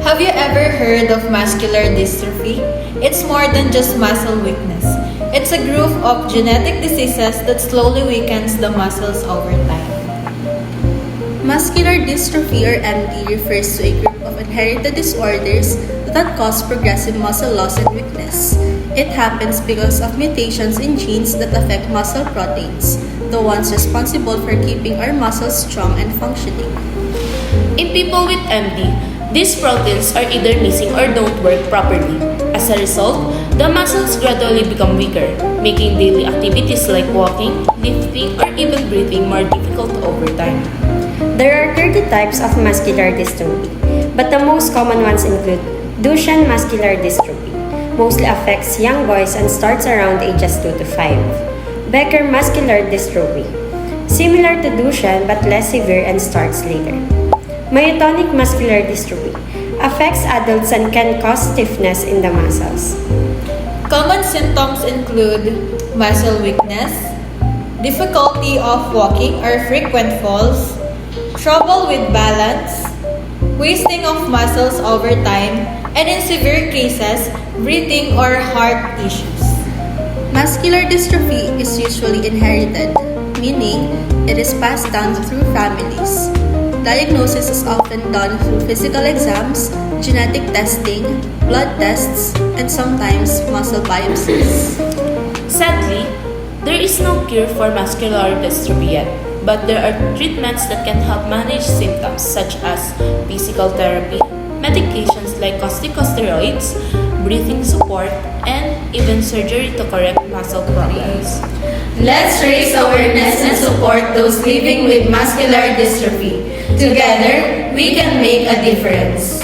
Have you ever heard of muscular dystrophy? It's more than just muscle weakness. It's a group of genetic diseases that slowly weakens the muscles over time. Muscular dystrophy or MD refers to a group of inherited disorders that cause progressive muscle loss and weakness. It happens because of mutations in genes that affect muscle proteins, the ones responsible for keeping our muscles strong and functioning. In people with MD, these proteins are either missing or don't work properly. As a result, the muscles gradually become weaker, making daily activities like walking, lifting, or even breathing more difficult over time. There are 30 types of muscular dystrophy, but the most common ones include Duchenne muscular dystrophy, mostly affects young boys and starts around ages 2 to 5. Becker muscular dystrophy, similar to Duchenne but less severe and starts later. Myotonic muscular dystrophy, affects adults and can cause stiffness in the muscles. Common symptoms include muscle weakness, difficulty of walking or frequent falls, trouble with balance, wasting of muscles over time, and in severe cases, breathing or heart issues. Muscular dystrophy is usually inherited, meaning it is passed down through families. Diagnosis is often done through physical exams, genetic testing, blood tests, and sometimes muscle biopsies. Sadly, there is no cure for muscular dystrophy yet, but there are treatments that can help manage symptoms such as physical therapy, medications like corticosteroids, breathing support, and even surgery to correct muscle problems. Let's raise awareness and support those living with muscular dystrophy. Together, we can make a difference.